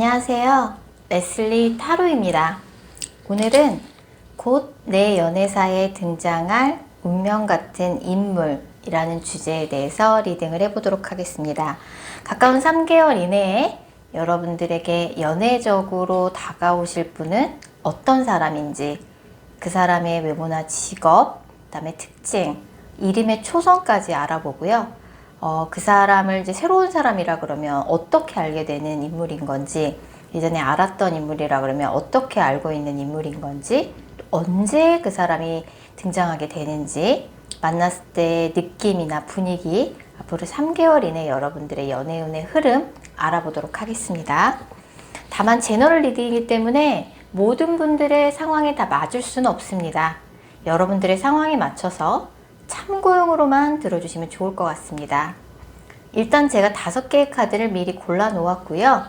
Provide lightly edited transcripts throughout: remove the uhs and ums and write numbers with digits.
안녕하세요. 레슬리 타로입니다. 오늘은 곧 내 연애사에 등장할 운명 같은 인물이라는 주제에 대해서 리딩을 해보도록 하겠습니다. 가까운 3개월 이내에 여러분들에게 연애적으로 다가오실 분은 어떤 사람인지, 그 사람의 외모나 직업, 그다음에 특징, 이름의 초성까지 알아보고요. 그 사람을 이제 새로운 사람이라 그러면 어떻게 알게 되는 인물인 건지, 예전에 알았던 인물이라 그러면 어떻게 알고 있는 인물인 건지, 언제 그 사람이 등장하게 되는지, 만났을 때 느낌이나 분위기, 앞으로 3개월 이내 여러분들의 연애운의 흐름 알아보도록 하겠습니다. 다만 제너럴 리딩이기 때문에 모든 분들의 상황에 다 맞을 수는 없습니다. 여러분들의 상황에 맞춰서 참고용으로만 들어주시면 좋을 것 같습니다. 일단 제가 5개의 카드를 미리 골라 놓았고요.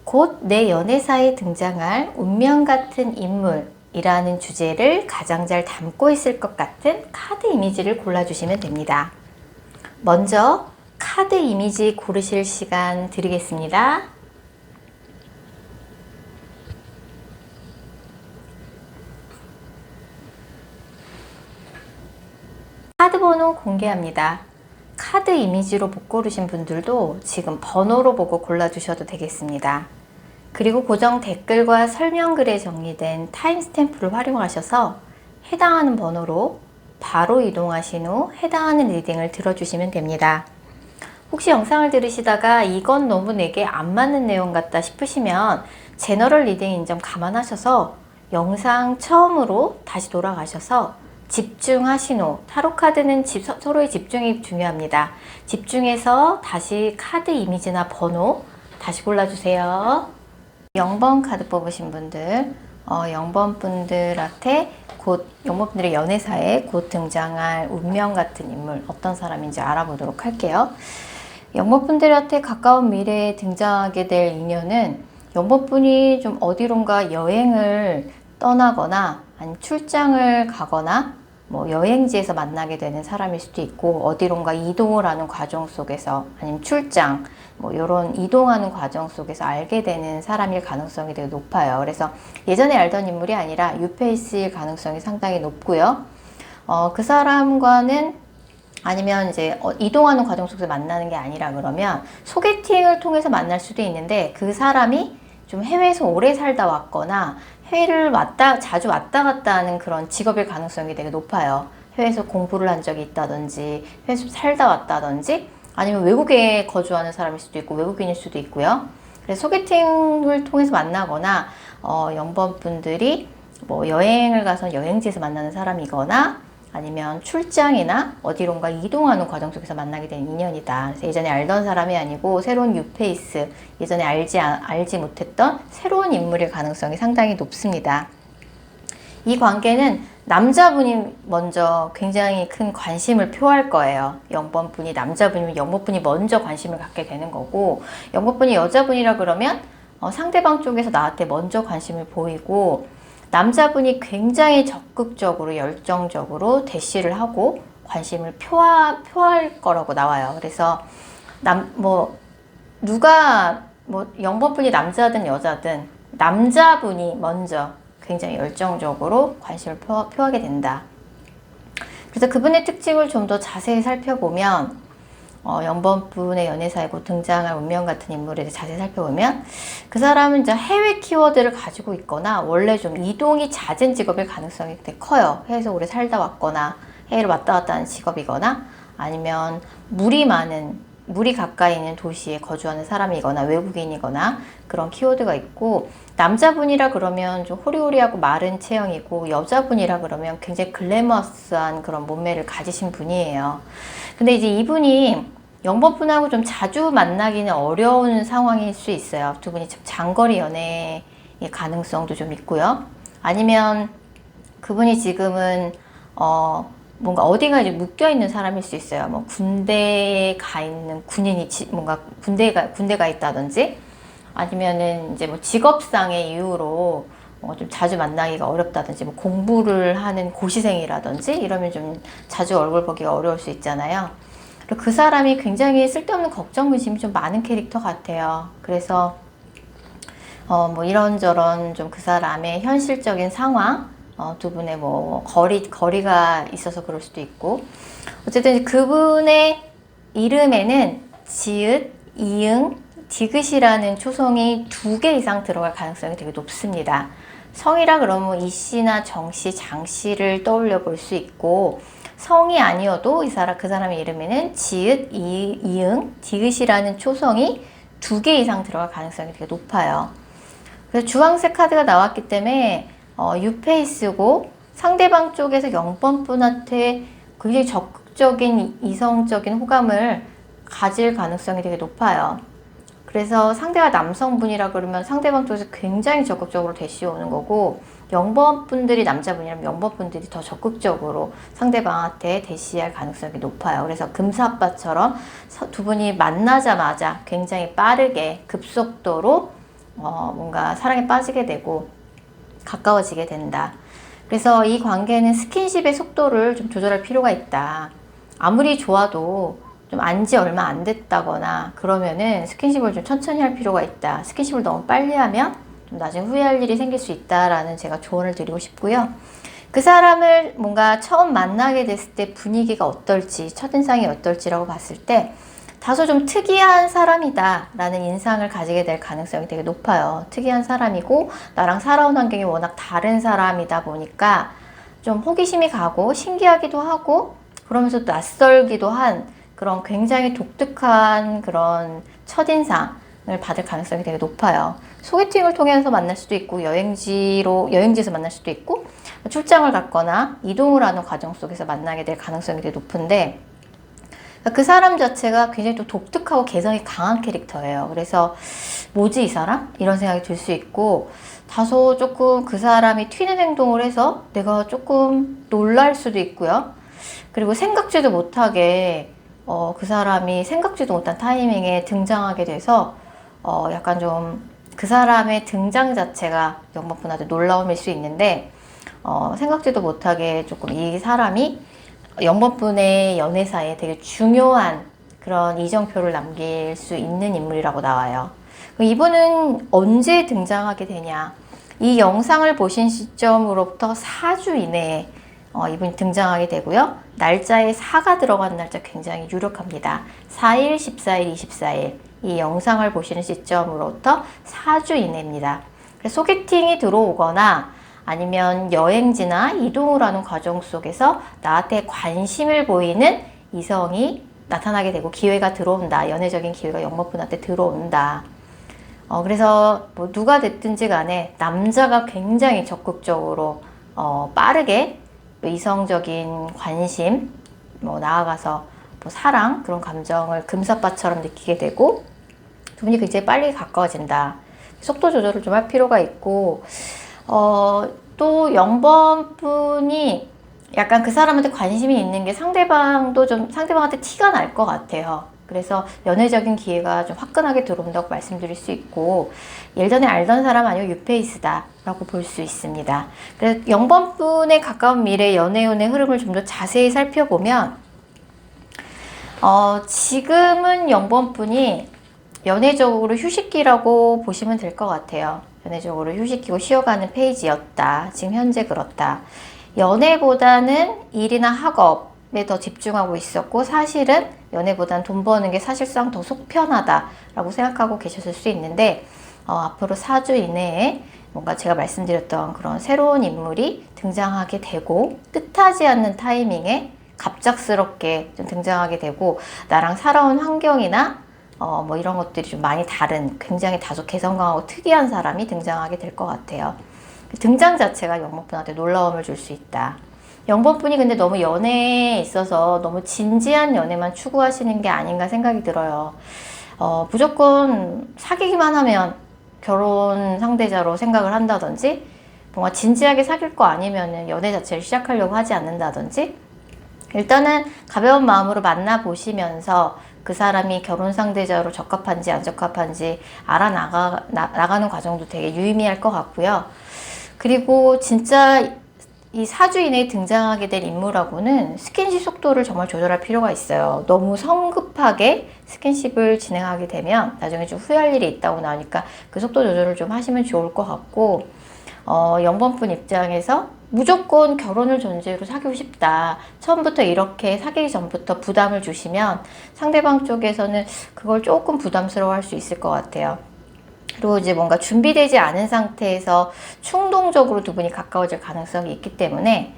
곧 내 연애사에 등장할 운명 같은 인물이라는 주제를 가장 잘 담고 있을 것 같은 카드 이미지를 골라주시면 됩니다. 먼저 카드 이미지 고르실 시간 드리겠습니다. 카드 번호 공개합니다. 카드 이미지로 못 고르신 분들도 지금 번호로 보고 골라주셔도 되겠습니다. 그리고 고정 댓글과 설명글에 정리된 타임스탬프를 활용하셔서 해당하는 번호로 바로 이동하신 후 해당하는 리딩을 들어주시면 됩니다. 혹시 영상을 들으시다가 이건 너무 내게 안 맞는 내용 같다 싶으시면 제너럴 리딩인 점 감안하셔서 영상 처음으로 다시 돌아가셔서 집중하신 후, 타로카드는 서로의 집중이 중요합니다. 집중해서 다시 카드 이미지나 번호 다시 골라주세요. 0번 카드 뽑으신 분들, 0번 분들한테 곧 0번 분들의 연애사에 곧 등장할 운명 같은 인물 어떤 사람인지 알아보도록 할게요. 0번 분들한테 가까운 미래에 등장하게 될 인연은 0번 분이 좀 어디론가 여행을 떠나거나 아니면 출장을 가거나 뭐 여행지에서 만나게 되는 사람일 수도 있고, 어디론가 이동을 하는 과정 속에서, 아니면 출장 뭐 이런 이동하는 과정 속에서 알게 되는 사람일 가능성이 되게 높아요. 그래서 예전에 알던 인물이 아니라 뉴페이스일 가능성이 상당히 높고요. 그 사람과는 아니면 이제 이동하는 과정 속에서 만나는 게 아니라 그러면 소개팅을 통해서 만날 수도 있는데, 그 사람이 좀 해외에서 오래 살다 왔거나 해외를 자주 왔다 갔다 하는 그런 직업일 가능성이 되게 높아요. 해외에서 공부를 한 적이 있다든지, 해외에서 살다 왔다든지, 아니면 외국에 거주하는 사람일 수도 있고, 외국인일 수도 있고요. 그래서 소개팅을 통해서 만나거나, 0번 분들이 뭐 여행을 가서 여행지에서 만나는 사람이거나, 아니면 출장이나 어디론가 이동하는 과정 속에서 만나게 된 인연이다. 그래서 예전에 알던 사람이 아니고 새로운 뉴페이스, 예전에 알지 못했던 새로운 인물일 가능성이 상당히 높습니다. 이 관계는 남자분이 먼저 굉장히 큰 관심을 표할 거예요. 0번 분이 남자분이면 0번 분이 먼저 관심을 갖게 되는 거고, 0번 분이 여자분이라 그러면 상대방 쪽에서 나한테 먼저 관심을 보이고, 남자분이 굉장히 적극적으로 열정적으로 대시를 하고 관심을 표할 거라고 나와요. 그래서 0번 분이 남자든 여자든 남자분이 먼저 굉장히 열정적으로 관심을 표하게 된다. 그래서 그분의 특징을 좀 더 자세히 살펴보면 0번 분의 연애사에 곧 등장할 운명 같은 인물에 대해 자세히 살펴보면, 그 사람은 이제 해외 키워드를 가지고 있거나 원래 좀 이동이 잦은 직업일 가능성이 되게 커요. 해외에서 오래 살다 왔거나 해외를 왔다 갔다 하는 직업이거나, 아니면 물이 가까이 있는 도시에 거주하는 사람이거나 외국인이거나 그런 키워드가 있고, 남자분이라 그러면 좀 호리호리하고 마른 체형이고, 여자분이라 그러면 굉장히 글래머스한 그런 몸매를 가지신 분이에요. 근데 이제 이분이 0번 분하고 좀 자주 만나기는 어려운 상황일 수 있어요. 두 분이 장거리 연애의 가능성도 좀 있고요. 아니면 그분이 지금은 뭔가 어디가 이제 묶여 있는 사람일 수 있어요. 뭐 군대에 가 있는 군인이 뭔가 군대가 있다든지, 아니면은 이제 뭐 직업상의 이유로 좀 자주 만나기가 어렵다든지, 뭐 공부를 하는 고시생이라든지 이러면 좀 자주 얼굴 보기가 어려울 수 있잖아요. 그리고 그 사람이 굉장히 쓸데없는 걱정, 근심이 좀 많은 캐릭터 같아요. 그래서 뭐 이런저런 좀 그 사람의 현실적인 상황, 두 분의 뭐 거리가 있어서 그럴 수도 있고, 어쨌든 그분의 이름에는 지읒, 이응, 디귿이라는 초성이 2개 이상 들어갈 가능성이 되게 높습니다. 성이라 그러면 이씨나 정씨, 장씨를 떠올려 볼 수 있고, 성이 아니어도 그 사람의 이름에는 지읒, 이응, 디귿이라는 초성이 2개 이상 들어갈 가능성이 되게 높아요. 그래서 주황색 카드가 나왔기 때문에 유페이스고 상대방 쪽에서 0번 분한테 굉장히 적극적인 이성적인 호감을 가질 가능성이 되게 높아요. 그래서 상대가 남성분이라 그러면 상대방 쪽에서 굉장히 적극적으로 대시해 오는 거고, 0번 분들이 남자분이라면 0번 분들이 더 적극적으로 상대방한테 대시할 가능성이 높아요. 그래서 금사빠처럼 두 분이 만나자마자 굉장히 빠르게 급속도로 뭔가 사랑에 빠지게 되고 가까워지게 된다. 그래서 이 관계는 스킨십의 속도를 좀 조절할 필요가 있다. 아무리 좋아도 좀 안지 얼마 안 됐다거나 그러면은 스킨십을 좀 천천히 할 필요가 있다. 스킨십을 너무 빨리 하면 좀 나중에 후회할 일이 생길 수 있다라는 제가 조언을 드리고 싶고요. 그 사람을 뭔가 처음 만나게 됐을 때 분위기가 어떨지, 첫인상이 어떨지라고 봤을 때 다소 좀 특이한 사람이다 라는 인상을 가지게 될 가능성이 되게 높아요. 특이한 사람이고 나랑 살아온 환경이 워낙 다른 사람이다 보니까 좀 호기심이 가고 신기하기도 하고 그러면서 또 낯설기도 한 그런 굉장히 독특한 그런 첫인상을 받을 가능성이 되게 높아요. 소개팅을 통해서 만날 수도 있고 여행지에서 만날 수도 있고 출장을 갔거나 이동을 하는 과정 속에서 만나게 될 가능성이 되게 높은데, 그 사람 자체가 굉장히 또 독특하고 개성이 강한 캐릭터예요. 그래서 뭐지 이 사람? 이런 생각이 들 수 있고, 다소 조금 그 사람이 튀는 행동을 해서 내가 조금 놀랄 수도 있고요. 그리고 생각지도 못하게 그 사람이 생각지도 못한 타이밍에 등장하게 돼서 약간 좀 그 사람의 등장 자체가 영번분한테 놀라움일 수 있는데, 생각지도 못하게 조금 이 사람이 영번분의 연애사에 되게 중요한 그런 이정표를 남길 수 있는 인물이라고 나와요. 이분은 언제 등장하게 되냐? 이 영상을 보신 시점으로부터 4주 이내에 이분이 등장하게 되고요. 날짜에 4가 들어간 날짜 굉장히 유력합니다. 4일, 14일, 24일. 이 영상을 보시는 시점으로부터 4주 이내입니다. 그래서 소개팅이 들어오거나 아니면 여행지나 이동을 하는 과정 속에서 나한테 관심을 보이는 이성이 나타나게 되고 기회가 들어온다. 연애적인 기회가 영번분한테 들어온다. 그래서 뭐 누가 됐든지 간에 남자가 굉장히 적극적으로 빠르게 이성적인 관심, 뭐 나아가서 뭐 사랑, 그런 감정을 금사빠처럼 느끼게 되고 두 분이 굉장히 빨리 가까워진다. 속도 조절을 좀 할 필요가 있고, 또 0번분이 약간 그 사람한테 관심이 있는 게 상대방한테 티가 날 것 같아요. 그래서 연애적인 기회가 좀 화끈하게 들어온다고 말씀드릴 수 있고, 예전에 알던 사람 아니고 유페이스다 라고 볼 수 있습니다. 그래서 0번분에 가까운 미래 연애운의 흐름을 좀 더 자세히 살펴보면, 지금은 0번분이 연애적으로 휴식기라고 보시면 될 것 같아요. 연애적으로 휴식기고 쉬어가는 페이지였다. 지금 현재 그렇다. 연애보다는 일이나 학업에 더 집중하고 있었고, 사실은 연애보다는 돈 버는 게 사실상 더 속편하다라고 생각하고 계셨을 수 있는데, 앞으로 4주 이내에 뭔가 제가 말씀드렸던 그런 새로운 인물이 등장하게 되고, 뜻하지 않는 타이밍에 갑작스럽게 좀 등장하게 되고, 나랑 살아온 환경이나 뭐 이런 것들이 좀 많이 다른, 굉장히 다소 개성 강하고 특이한 사람이 등장하게 될 것 같아요. 등장 자체가 영번분한테 놀라움을 줄 수 있다. 영번분이 근데 너무 연애에 있어서 너무 진지한 연애만 추구하시는 게 아닌가 생각이 들어요. 무조건 사귀기만 하면 결혼 상대자로 생각을 한다든지, 뭔가 진지하게 사귈 거 아니면은 연애 자체를 시작하려고 하지 않는다든지, 일단은 가벼운 마음으로 만나보시면서 그 사람이 결혼 상대자로 적합한지 안 적합한지 나가는 과정도 되게 유의미할 것 같고요. 그리고 진짜 이 사주 이내에 등장하게 될 인물하고는 스킨십 속도를 정말 조절할 필요가 있어요. 너무 성급하게 스킨십을 진행하게 되면 나중에 좀 후회할 일이 있다고 나오니까 그 속도 조절을 좀 하시면 좋을 것 같고, 0번분 입장에서 무조건 결혼을 전제로 사귀고 싶다. 처음부터 이렇게 사귀기 전부터 부담을 주시면 상대방 쪽에서는 그걸 조금 부담스러워 할 수 있을 것 같아요. 그리고 이제 뭔가 준비되지 않은 상태에서 충동적으로 두 분이 가까워질 가능성이 있기 때문에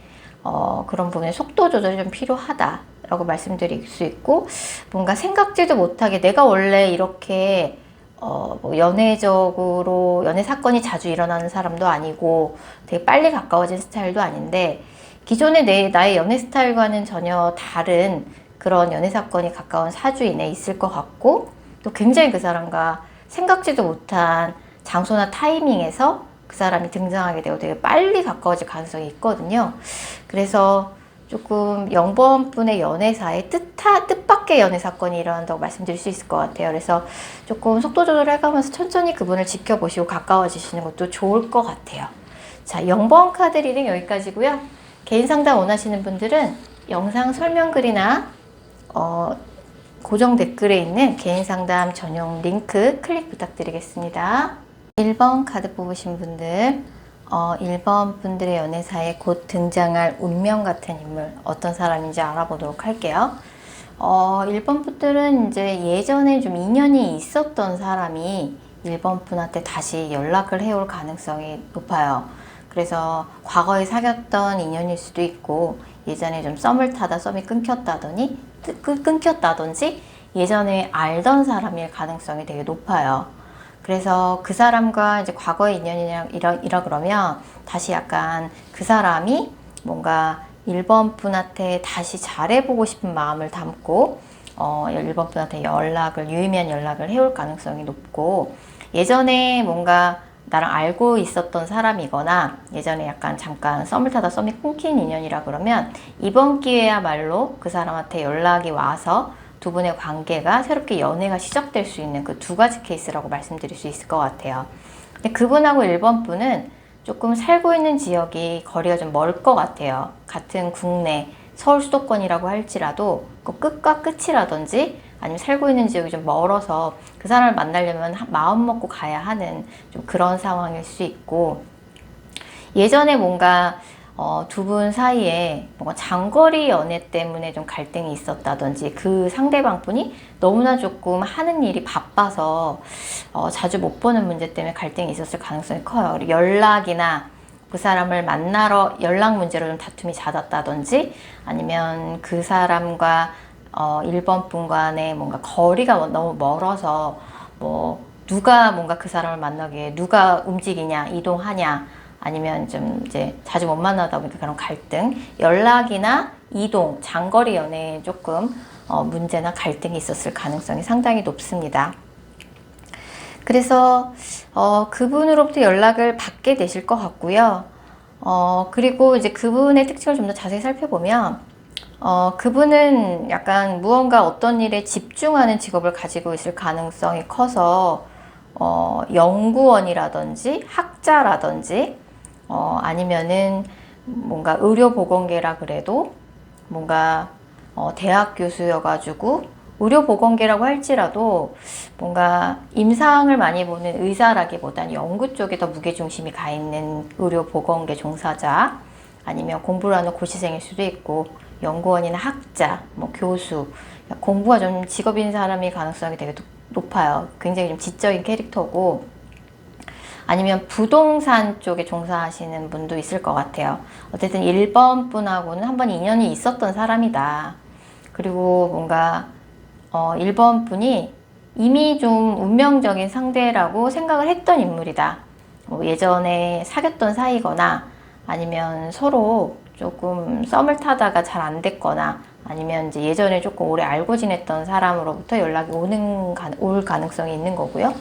그런 부분에 속도 조절이 좀 필요하다라고 말씀드릴 수 있고, 뭔가 생각지도 못하게 내가 원래 이렇게 뭐 연애적으로 연애 사건이 자주 일어나는 사람도 아니고 되게 빨리 가까워진 스타일도 아닌데, 기존의 나의 연애 스타일과는 전혀 다른 그런 연애 사건이 가까운 사주 이내에 있을 것 같고, 또 굉장히 그 사람과 생각지도 못한 장소나 타이밍에서 그 사람이 등장하게 되고 되게 빨리 가까워질 가능성이 있거든요. 그래서 조금 0번분의 연애사에 뜻밖의 연애 사건이 일어난다고 말씀드릴 수 있을 것 같아요. 그래서 조금 속도 조절을 해가면서 천천히 그분을 지켜보시고 가까워지시는 것도 좋을 것 같아요. 자, 0번 카드 리딩 여기까지고요. 개인 상담 원하시는 분들은 영상 설명글이나 고정 댓글에 있는 개인 상담 전용 링크 클릭 부탁드리겠습니다. 1번 카드 뽑으신 분들, 1번 분들의 연애사에 곧 등장할 운명 같은 인물, 어떤 사람인지 알아보도록 할게요. 1번 분들은 이제 예전에 좀 인연이 있었던 사람이 1번 분한테 다시 연락을 해올 가능성이 높아요. 그래서 과거에 사귀었던 인연일 수도 있고, 예전에 좀 썸을 타다 썸이 끊겼다든지 예전에 알던 사람일 가능성이 되게 높아요. 그래서 그 사람과 이제 과거의 인연이라 그러면 다시 약간 그 사람이 뭔가 1번 분한테 다시 잘해보고 싶은 마음을 담고 1번 분한테 유의미한 연락을 해올 가능성이 높고, 예전에 뭔가 나랑 알고 있었던 사람이거나 예전에 약간 잠깐 썸을 타다 썸이 끊긴 인연이라 그러면 이번 기회야말로 그 사람한테 연락이 와서 두 분의 관계가 새롭게 연애가 시작될 수 있는 그 두 가지 케이스라고 말씀드릴 수 있을 것 같아요. 근데 그분하고 1번 분은 조금 살고 있는 지역이 거리가 좀 멀 것 같아요. 같은 국내 서울 수도권이라고 할지라도 그 끝과 끝이라든지 아니면 살고 있는 지역이 좀 멀어서 그 사람을 만나려면 마음 먹고 가야 하는 좀 그런 상황일 수 있고, 예전에 뭔가 두 분 사이에 뭔가 장거리 연애 때문에 좀 갈등이 있었다든지, 그 상대방 분이 너무나 조금 하는 일이 바빠서 자주 못 보는 문제 때문에 갈등이 있었을 가능성이 커요. 그리고 연락이나 그 사람을 만나러 연락 문제로 좀 다툼이 잦았다든지, 아니면 그 사람과 1번 분 간의 뭔가 거리가 너무 멀어서 뭐 누가 뭔가 그 사람을 만나기에 누가 움직이냐, 이동하냐, 아니면 좀 이제 자주 못 만나다 보니까 그런 갈등, 연락이나 이동, 장거리 연애에 조금 문제나 갈등이 있었을 가능성이 상당히 높습니다. 그래서 그분으로부터 연락을 받게 되실 것 같고요. 그리고 이제 그분의 특징을 좀 더 자세히 살펴보면 그분은 약간 무언가 어떤 일에 집중하는 직업을 가지고 있을 가능성이 커서 연구원이라든지 학자라든지 아니면은 뭔가 의료보건계라 그래도 뭔가 대학 교수여가지고 의료보건계라고 할지라도 뭔가 임상을 많이 보는 의사라기보다는 연구 쪽에 더 무게중심이 가 있는 의료보건계 종사자, 아니면 공부를 하는 고시생일 수도 있고 연구원이나 학자, 뭐 교수, 공부가 좀 직업인 사람이 가능성이 되게 높아요. 굉장히 좀 지적인 캐릭터고, 아니면 부동산 쪽에 종사하시는 분도 있을 것 같아요. 어쨌든 1번 분하고는 한번 인연이 있었던 사람이다. 그리고 뭔가 1번 분이 이미 좀 운명적인 상대라고 생각을 했던 인물이다. 뭐 예전에 사귀었던 사이거나 아니면 서로 조금 썸을 타다가 잘 안 됐거나 아니면 이제 예전에 조금 오래 알고 지냈던 사람으로부터 연락이 올 가능성이 있는 거고요.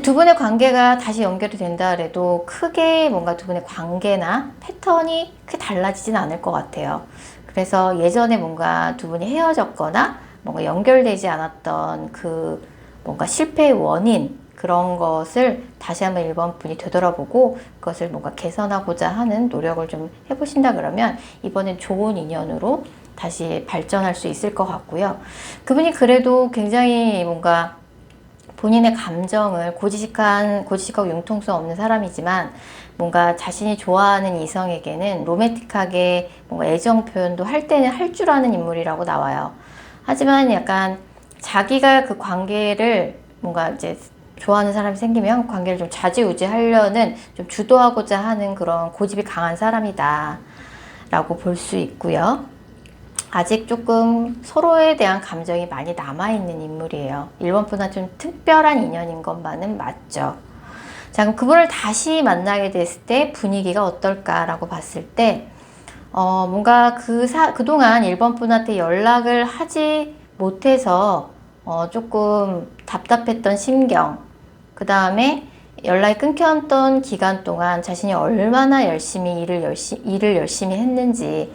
두 분의 관계가 다시 연결이 된다 그래도 크게 뭔가 두 분의 관계나 패턴이 크게 달라지진 않을 것 같아요. 그래서 예전에 뭔가 두 분이 헤어졌거나 뭔가 연결되지 않았던 그 뭔가 실패의 원인, 그런 것을 다시 한번 1번 분이 되돌아보고 그것을 뭔가 개선하고자 하는 노력을 좀 해보신다 그러면 이번엔 좋은 인연으로 다시 발전할 수 있을 것 같고요. 그분이 그래도 굉장히 뭔가 본인의 감정을 고지식하고 융통성 없는 사람이지만 뭔가 자신이 좋아하는 이성에게는 로맨틱하게 뭔가 애정 표현도 할 때는 할 줄 아는 인물이라고 나와요. 하지만 약간 자기가 그 관계를 뭔가 이제 좋아하는 사람이 생기면 관계를 좀 좌지우지하려는 좀 주도하고자 하는 그런 고집이 강한 사람이다 라고 볼 수 있고요. 아직 조금 서로에 대한 감정이 많이 남아있는 인물이에요. 1번 분한 좀 특별한 인연인 것만은 맞죠. 자, 그럼 그분을 다시 만나게 됐을 때 분위기가 어떨까라고 봤을 때 뭔가 그동안 1번 분한테 연락을 하지 못해서 조금 답답했던 심경, 그 다음에 연락이 끊겼던 기간 동안 자신이 얼마나 일을 열심히 했는지,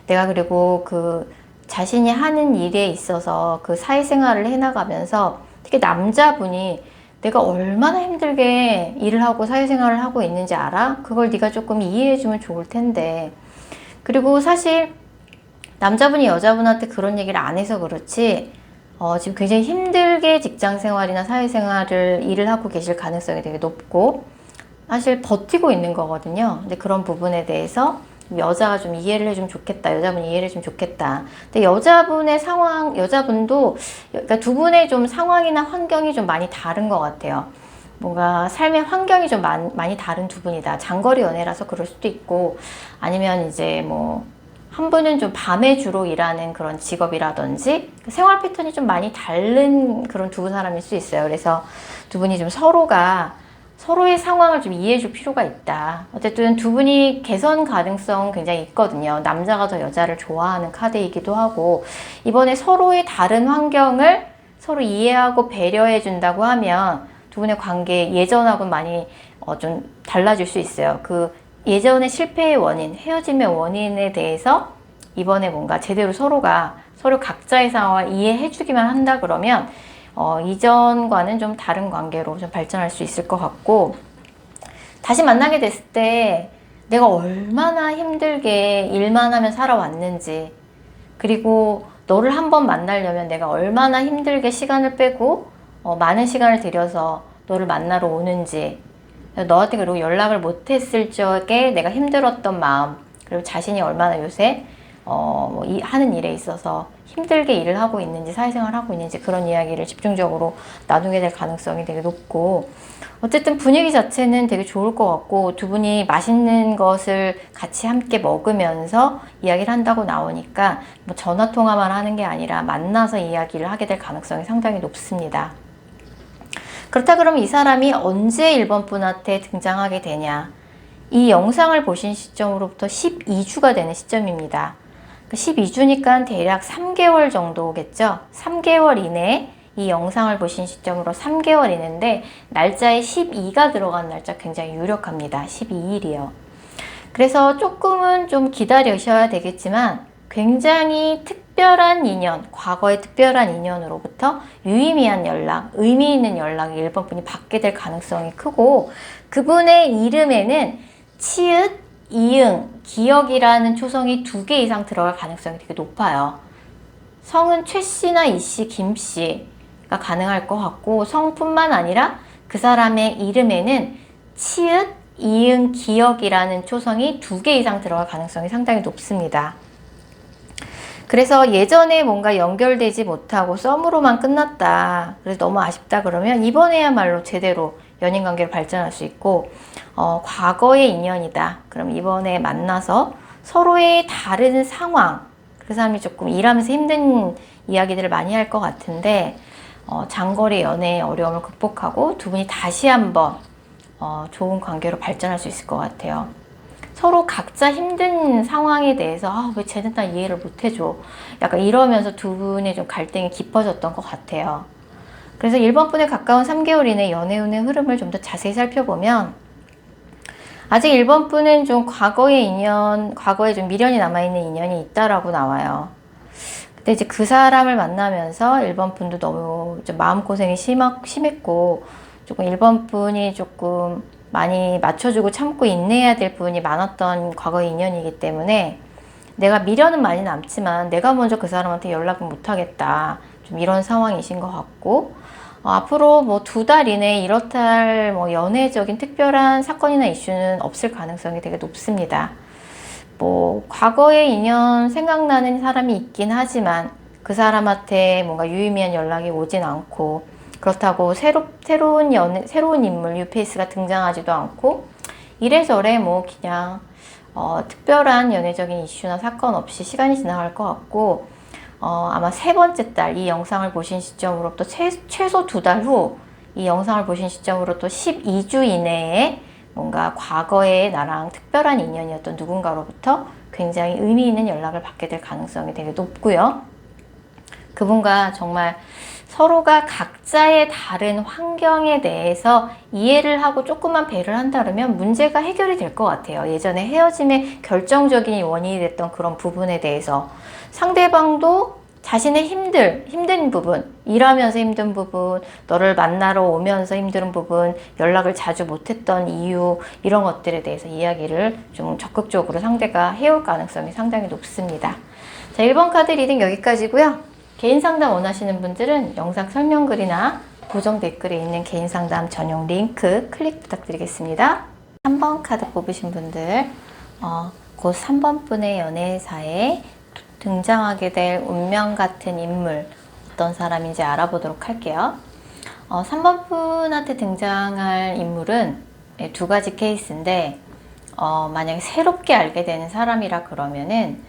내가 그리고 그 자신이 하는 일에 있어서 그 사회생활을 해나가면서 특히 남자분이 내가 얼마나 힘들게 일을 하고 사회생활을 하고 있는지 알아? 그걸 네가 조금 이해해주면 좋을 텐데. 그리고 사실 남자분이 여자분한테 그런 얘기를 안 해서 그렇지 지금 굉장히 힘들게 직장생활이나 사회생활을 일을 하고 계실 가능성이 되게 높고 사실 버티고 있는 거거든요. 근데 그런 부분에 대해서 여자가 좀 이해를 해주면 좋겠다. 여자분이 이해를 해주면 좋겠다. 근데 여자분도, 그러니까 두 분의 좀 상황이나 환경이 좀 많이 다른 것 같아요. 뭔가 삶의 환경이 좀 많이 다른 두 분이다. 장거리 연애라서 그럴 수도 있고, 아니면 이제 뭐, 한 분은 좀 밤에 주로 일하는 그런 직업이라든지, 생활 패턴이 좀 많이 다른 그런 두 사람일 수 있어요. 그래서 두 분이 좀 서로의 상황을 좀 이해해 줄 필요가 있다. 어쨌든 두 분이 개선 가능성 굉장히 있거든요. 남자가 더 여자를 좋아하는 카드이기도 하고, 이번에 서로의 다른 환경을 서로 이해하고 배려해 준다고 하면 두 분의 관계 예전하고는 많이 좀 달라질 수 있어요. 그 예전의 실패의 원인, 헤어짐의 원인에 대해서 이번에 뭔가 제대로 서로 각자의 상황을 이해해 주기만 한다 그러면 이전과는 좀 다른 관계로 좀 발전할 수 있을 것 같고, 다시 만나게 됐을 때 내가 얼마나 힘들게 일만 하면 살아왔는지, 그리고 너를 한번 만나려면 내가 얼마나 힘들게 시간을 빼고 많은 시간을 들여서 너를 만나러 오는지, 너한테 그리고 연락을 못했을 적에 내가 힘들었던 마음, 그리고 자신이 얼마나 요새 하는 일에 있어서 힘들게 일을 하고 있는지 사회생활을 하고 있는지 그런 이야기를 집중적으로 나누게 될 가능성이 되게 높고, 어쨌든 분위기 자체는 되게 좋을 것 같고, 두 분이 맛있는 것을 같이 함께 먹으면서 이야기를 한다고 나오니까 뭐 전화 통화만 하는 게 아니라 만나서 이야기를 하게 될 가능성이 상당히 높습니다. 그렇다 그러면 이 사람이 언제 1번 분한테 등장하게 되냐? 이 영상을 보신 시점으로부터 12주가 되는 시점입니다. 12주니까 대략 3개월 정도겠죠? 3개월 이내에 이 영상을 보신 시점으로 3개월 이내인데 날짜에 12가 들어간 날짜 굉장히 유력합니다. 12일이요. 그래서 조금은 좀 기다리셔야 되겠지만 굉장히 특별한 인연, 과거의 특별한 인연으로부터 유의미한 연락, 의미 있는 연락을 1번 분이 받게 될 가능성이 크고, 그분의 이름에는 치읓, 이응, 기억이라는 초성이 2개 이상 들어갈 가능성이 되게 높아요. 성은 최 씨나 이 씨, 김 씨가 가능할 것 같고, 성뿐만 아니라 그 사람의 이름에는 치읓, 이응, 기억이라는 초성이 2개 이상 들어갈 가능성이 상당히 높습니다. 그래서 예전에 뭔가 연결되지 못하고 썸으로만 끝났다, 그래서 너무 아쉽다 그러면 이번에야말로 제대로 연인관계로 발전할 수 있고, 과거의 인연이다 그럼 이번에 만나서 서로의 다른 상황, 그 사람이 조금 일하면서 힘든 이야기들을 많이 할 것 같은데 장거리 연애의 어려움을 극복하고 두 분이 다시 한번 좋은 관계로 발전할 수 있을 것 같아요. 서로 각자 힘든 상황에 대해서 왜 쟤는 나 이해를 못 해줘, 약간 이러면서 두 분의 좀 갈등이 깊어졌던 것 같아요. 그래서 1번 분에 가까운 3개월 이내 연애운의 흐름을 좀 더 자세히 살펴보면 아직 1번 분은 좀 과거의 인연, 과거에 좀 미련이 남아있는 인연이 있다라고 나와요. 근데 이제 그 사람을 만나면서 1번 분도 너무 좀 마음고생이 심했고 조금 1번 분이 조금 많이 맞춰주고 참고 인내해야 될 부분이 많았던 과거의 인연이기 때문에 내가 미련은 많이 남지만 내가 먼저 그 사람한테 연락을 못하겠다. 좀 이런 상황이신 것 같고, 앞으로 뭐 2달 이내에 이렇다 할 뭐 연애적인 특별한 사건이나 이슈는 없을 가능성이 되게 높습니다. 뭐 과거의 인연 생각나는 사람이 있긴 하지만 그 사람한테 뭔가 유의미한 연락이 오진 않고, 그렇다고 새로운 인물 뉴페이스가 등장하지도 않고, 이래저래 뭐 그냥 특별한 연애적인 이슈나 사건 없이 시간이 지나갈 것 같고, 아마 3번째 달 이 영상을 보신 시점으로부터 최소 2달 후 이 영상을 보신 시점으로 또 12주 이내에 뭔가 과거에 나랑 특별한 인연이었던 누군가로부터 굉장히 의미 있는 연락을 받게 될 가능성이 되게 높고요. 그분과 정말 서로가 각자의 다른 환경에 대해서 이해를 하고 조금만 배려를 한다면 문제가 해결이 될 것 같아요. 예전에 헤어짐의 결정적인 원인이 됐던 그런 부분에 대해서 상대방도 자신의 힘든 부분, 일하면서 힘든 부분, 너를 만나러 오면서 힘든 부분, 연락을 자주 못했던 이유, 이런 것들에 대해서 이야기를 좀 적극적으로 상대가 해올 가능성이 상당히 높습니다. 자, 1번 카드 리딩 여기까지고요. 개인 상담 원하시는 분들은 영상 설명글이나 고정 댓글에 있는 개인 상담 전용 링크 클릭 부탁드리겠습니다. 3번 카드 뽑으신 분들, 곧 3번 분의 연애사에 등장하게 될 운명 같은 인물, 어떤 사람인지 알아보도록 할게요. 3번 분한테 등장할 인물은 2가지 케이스인데, 만약에 새롭게 알게 되는 사람이라 그러면은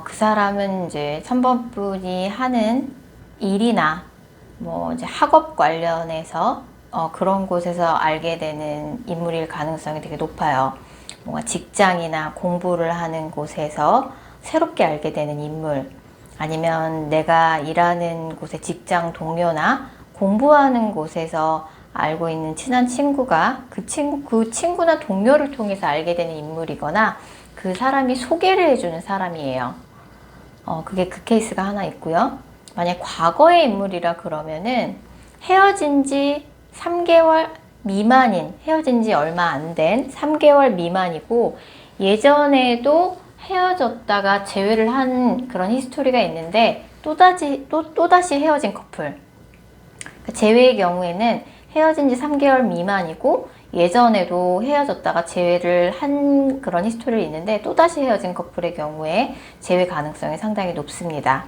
그 사람은 이제 3번 분이 하는 일이나 뭐 이제 학업 관련해서 그런 곳에서 알게 되는 인물일 가능성이 되게 높아요. 뭔가 직장이나 공부를 하는 곳에서 새롭게 알게 되는 인물, 아니면 내가 일하는 곳의 직장 동료나 공부하는 곳에서 알고 있는 친한 친구가 그 친구나 동료를 통해서 알게 되는 인물이거나 그 사람이 소개를 해주는 사람이에요. 그게 그 케이스가 하나 있고요. 만약 과거의 인물이라 그러면은 헤어진 지 3개월 미만인, 헤어진 지 얼마 안 된 3개월 미만이고, 예전에도 헤어졌다가 재회를 한 그런 히스토리가 있는데 또다시 헤어진 커플. 재회의 경우에는 헤어진 지 3개월 미만이고 예전에도 헤어졌다가 재회를 한 그런 히스토리가 있는데 또다시 헤어진 커플의 경우에 재회 가능성이 상당히 높습니다.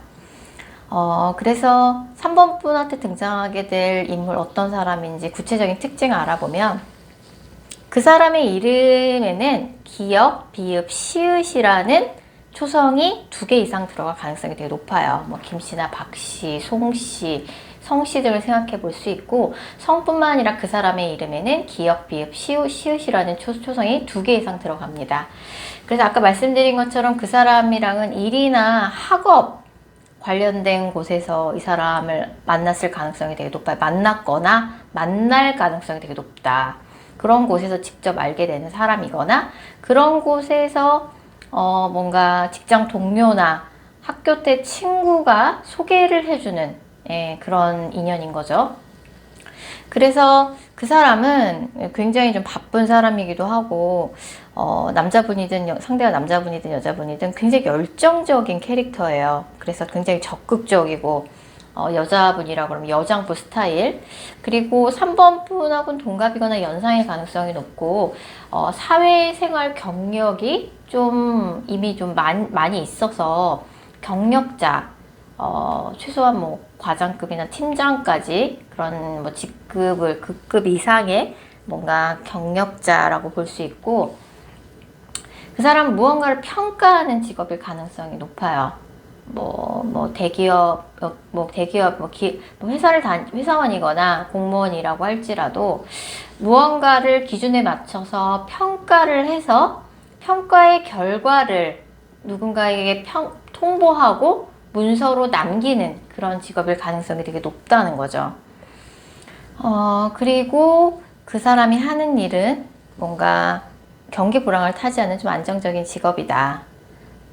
그래서 3번 분한테 등장하게 될 인물 어떤 사람인지 구체적인 특징을 알아보면, 그 사람의 이름에는 기역, 비읍, 시읒이라는 초성이 2개 이상 들어갈 가능성이 되게 높아요. 뭐 김씨나 박씨, 송씨, 성씨 등을 생각해 볼 수 있고, 성뿐만 아니라 그 사람의 이름에는 기역, 비읍, 시읒이라는 초성이 2개 이상 들어갑니다. 그래서 아까 말씀드린 것처럼 그 사람이랑은 일이나 학업 관련된 곳에서 이 사람을 만났을 가능성이 되게 높아요. 만났거나 만날 가능성이 되게 높다. 그런 곳에서 직접 알게 되는 사람이거나, 그런 곳에서 뭔가 직장 동료나 학교 때 친구가 소개를 해주는 그런 인연인 거죠. 그래서 그 사람은 굉장히 좀 바쁜 사람이기도 하고, 남자분이든 상대가 남자분이든 여자분이든 굉장히 열정적인 캐릭터예요. 그래서 굉장히 적극적이고, 여자분이라 그러면 여장부 스타일, 그리고 3번 분하고는 동갑이거나 연상의 가능성이 높고, 사회생활 경력이 좀 이미 좀 많이 있어서 경력자, 최소한 뭐 과장급이나 팀장까지 그런 뭐 급급 이상의 뭔가 경력자라고 볼 수 있고, 그 사람은 무언가를 평가하는 직업일 가능성이 높아요. 대기업, 회사원이거나 공무원이라고 할지라도 무언가를 기준에 맞춰서 평가를 해서 평가의 결과를 누군가에게 통보하고 문서로 남기는 그런 직업일 가능성이 되게 높다는 거죠. 그리고 그 사람이 하는 일은 뭔가 경기 불황을 타지 않는 좀 안정적인 직업이다.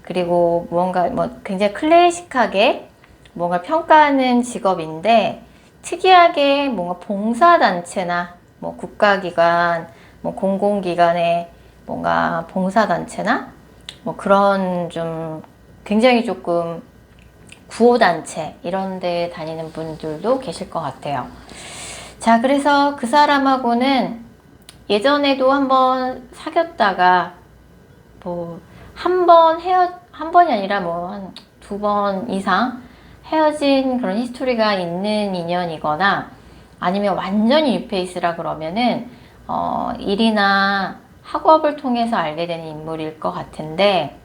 그리고 무언가 굉장히 클래식하게 뭔가 평가하는 직업인데, 특이하게 뭔가 봉사단체나 뭐 국가기관, 뭐 공공기관의 뭔가 봉사단체나 뭐 그런 좀 굉장히 조금 구호단체 이런 데 다니는 분들도 계실 것 같아요. 자, 그래서 그 사람하고는 예전에도 한번 사귀었다가 뭐 한 번이 아니라 뭐 한 2번 이상 헤어진 그런 히스토리가 있는 인연이거나 아니면 완전히 뉴페이스라 그러면은 일이나 학업을 통해서 알게 되는 인물일 것 같은데,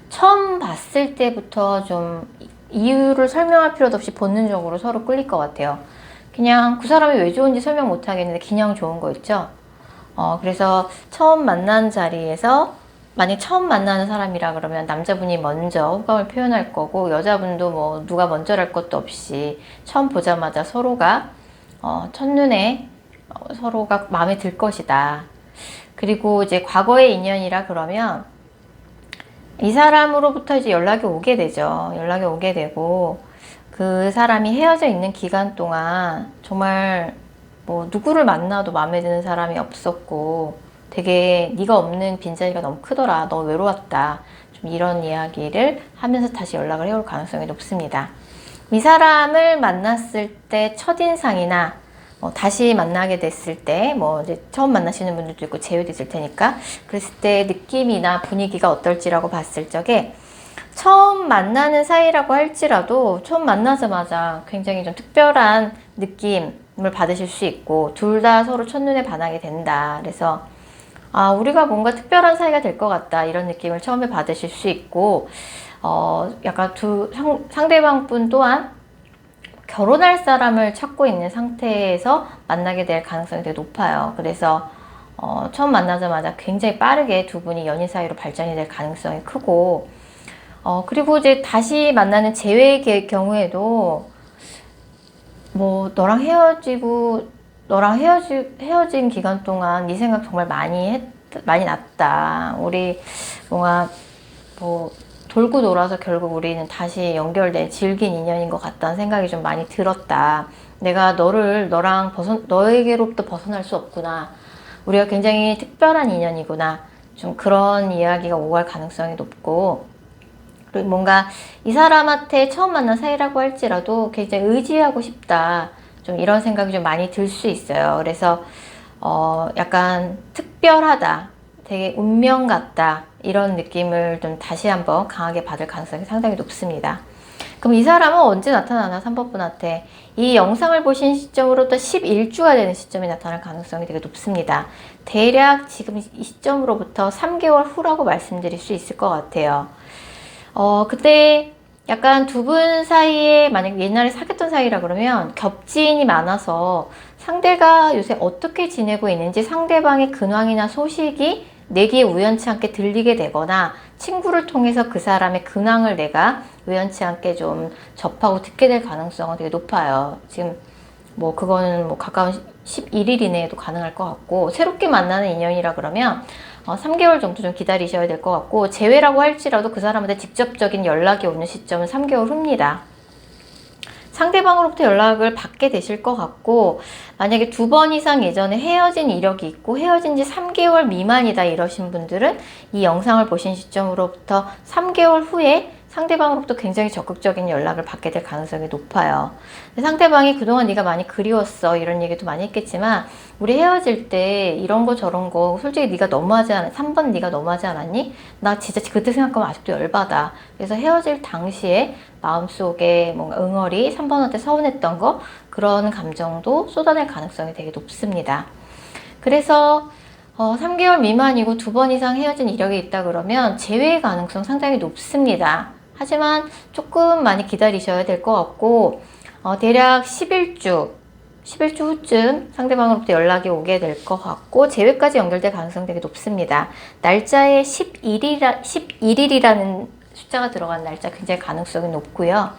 처음 봤을 때부터 좀 이유를 설명할 필요도 없이 본능적으로 서로 끌릴 것 같아요. 그냥 그 사람이 왜 좋은지 설명 못 하겠는데 그냥 좋은 거 있죠. 그래서 처음 만난 자리에서 만약 처음 만나는 사람이라 그러면 남자분이 먼저 호감을 표현할 거고, 여자분도 뭐 누가 먼저랄 것도 없이 처음 보자마자 서로가 첫눈에 서로가 마음에 들 것이다. 그리고 이제 과거의 인연이라 그러면 이 사람으로부터 이제 연락이 오게 되죠. 연락이 오게 되고, 그 사람이 헤어져 있는 기간 동안 정말 뭐 누구를 만나도 마음에 드는 사람이 없었고 되게 네가 없는 빈자리가 너무 크더라, 너 외로웠다, 좀 이런 이야기를 하면서 다시 연락을 해올 가능성이 높습니다. 이 사람을 만났을 때 첫인상이나 다시 만나게 됐을 때, 뭐 이제 처음 만나시는 분들도 있고 제외도 있을 테니까, 그랬을 때 느낌이나 분위기가 어떨지라고 봤을 적에, 처음 만나는 사이라고 할지라도 처음 만나자마자 굉장히 좀 특별한 느낌을 받으실 수 있고, 둘 다 서로 첫눈에 반하게 된다. 그래서 우리가 뭔가 특별한 사이가 될 것 같다, 이런 느낌을 처음에 받으실 수 있고, 약간 상대방 분 또한 결혼할 사람을 찾고 있는 상태에서 만나게 될 가능성이 되게 높아요. 그래서 처음 만나자마자 굉장히 빠르게 두 분이 연인 사이로 발전이 될 가능성이 크고, 그리고 이제 다시 만나는 재회의 경우에도 뭐 너랑 헤어진 기간 동안 네 생각 정말 많이 났다. 우리 뭔가 뭐 돌고 돌아서 결국 우리는 다시 연결된 질긴 인연인 것 같다는 생각이 좀 많이 들었다. 내가 너에게로부터 벗어날 수 없구나. 우리가 굉장히 특별한 인연이구나. 좀 그런 이야기가 오갈 가능성이 높고, 그리고 뭔가 이 사람한테 처음 만난 사이라고 할지라도 굉장히 의지하고 싶다, 좀 이런 생각이 좀 많이 들 수 있어요. 그래서 약간 특별하다, 되게 운명 같다, 이런 느낌을 좀 다시 한번 강하게 받을 가능성이 상당히 높습니다. 그럼 이 사람은 언제 나타나나? 3번 분한테 이 영상을 보신 시점으로부터 11주가 되는 시점이 나타날 가능성이 되게 높습니다. 대략 지금 이 시점으로부터 3개월 후라고 말씀드릴 수 있을 것 같아요. 그때 약간 두 분 사이에, 만약 옛날에 사귀었던 사이라 그러면 겹지인이 많아서 상대가 요새 어떻게 지내고 있는지 상대방의 근황이나 소식이 내게 우연치 않게 들리게 되거나, 친구를 통해서 그 사람의 근황을 내가 우연치 않게 좀 접하고 듣게 될 가능성은 되게 높아요. 지금 뭐 그거는 뭐 가까운 11일 이내에도 가능할 것 같고, 새롭게 만나는 인연이라 그러면 3개월 정도 좀 기다리셔야 될 것 같고, 재회라고 할지라도 그 사람한테 직접적인 연락이 오는 시점은 3개월 후입니다. 상대방으로부터 연락을 받게 되실 것 같고, 만약에 2번 이상 예전에 헤어진 이력이 있고 헤어진 지 3개월 미만이다 이러신 분들은 이 영상을 보신 시점으로부터 3개월 후에 상대방으로부터 굉장히 적극적인 연락을 받게 될 가능성이 높아요. 상대방이 그동안 네가 많이 그리웠어, 이런 얘기도 많이 했겠지만, 우리 헤어질 때 이런 거 저런 거 솔직히 네가 너무하지 않아, 3번 네가 너무하지 않았니? 나 진짜 그때 생각하면 아직도 열받아. 그래서 헤어질 당시에 마음속에 뭔가 응어리, 3번한테 서운했던 거, 그런 감정도 쏟아낼 가능성이 되게 높습니다. 그래서 3개월 미만이고 2번 이상 헤어진 이력이 있다 그러면 재회 가능성 상당히 높습니다. 하지만 조금 많이 기다리셔야 될 것 같고, 대략 11주 후쯤 상대방으로부터 연락이 오게 될 것 같고, 재회까지 연결될 가능성 되게 높습니다. 날짜에 11일이라는 숫자가 들어간 날짜 굉장히 가능성이 높고요.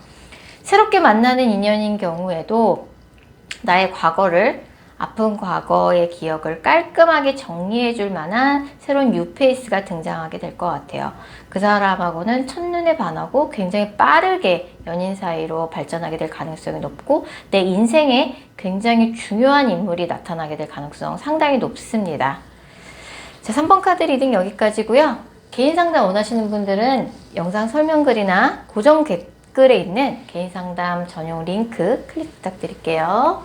새롭게 만나는 인연인 경우에도 나의 과거를 아픈 과거의 기억을 깔끔하게 정리해 줄 만한 새로운 뉴페이스가 등장하게 될 것 같아요. 그 사람하고는 첫눈에 반하고 굉장히 빠르게 연인 사이로 발전하게 될 가능성이 높고 내 인생에 굉장히 중요한 인물이 나타나게 될 가능성 상당히 높습니다. 자, 3번 카드 리딩 여기까지고요. 개인 상담 원하시는 분들은 영상 설명글이나 고정 댓글에 있는 개인 상담 전용 링크 클릭 부탁드릴게요.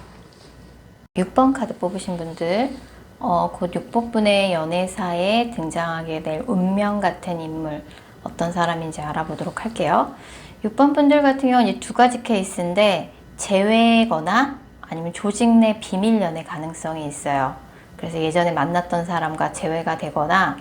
6번 카드 뽑으신 분들, 곧 6번 분의 연애사에 등장하게 될 운명 같은 인물 어떤 사람인지 알아보도록 할게요. 6번 분들 같은 경우는 두 가지 케이스인데 재회거나 아니면 조직 내 비밀 연애 가능성이 있어요. 그래서 예전에 만났던 사람과 재회가 되거나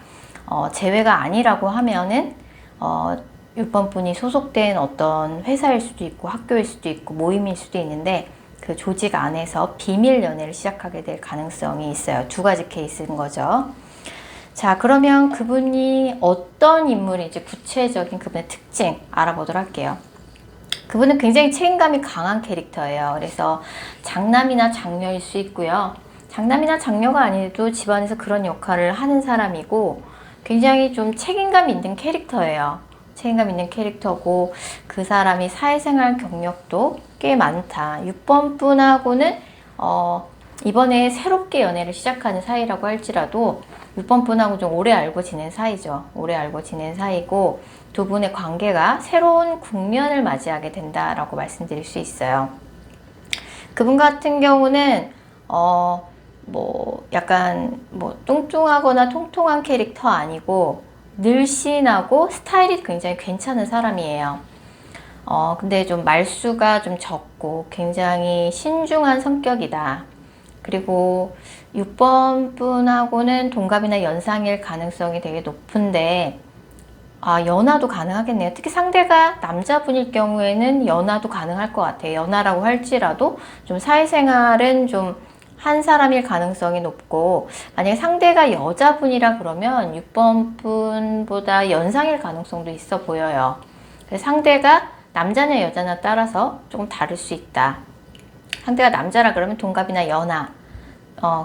재회가 아니라고 하면은 6번 분이 소속된 어떤 회사일 수도 있고 학교일 수도 있고 모임일 수도 있는데 그 조직 안에서 비밀 연애를 시작하게 될 가능성이 있어요. 두 가지 케이스인 거죠. 자, 그러면 그분이 어떤 인물인지 구체적인 그분의 특징 알아보도록 할게요. 그분은 굉장히 책임감이 강한 캐릭터예요. 그래서 장남이나 장녀일 수 있고요. 장남이나 장녀가 아니어도 집안에서 그런 역할을 하는 사람이고 굉장히 좀 책임감 있는 캐릭터예요. 책임감 있는 캐릭터고 그 사람이 사회생활 경력도 꽤 많다. 6번 분하고는 이번에 새롭게 연애를 시작하는 사이라고 할지라도 6번 분하고 좀 오래 알고 지낸 사이죠. 오래 알고 지낸 사이고 두 분의 관계가 새로운 국면을 맞이하게 된다라고 말씀드릴 수 있어요. 그분 같은 경우는 약간 뚱뚱하거나 통통한 캐릭터 아니고 늘씬하고 스타일이 굉장히 괜찮은 사람이에요. 근데 좀 말수가 좀 적고 굉장히 신중한 성격이다. 그리고 6번 분하고는 동갑이나 연상일 가능성이 되게 높은데 연하도 가능하겠네요. 특히 상대가 남자분일 경우에는 연하도 가능할 것 같아요. 연하라고 할지라도 좀 사회생활은 좀 한 사람일 가능성이 높고 만약에 상대가 여자분이라 그러면 6번 분보다 연상일 가능성도 있어 보여요. 그래서 상대가 남자냐 여자냐 따라서 조금 다를 수 있다. 상대가 남자라 그러면 동갑이나 연하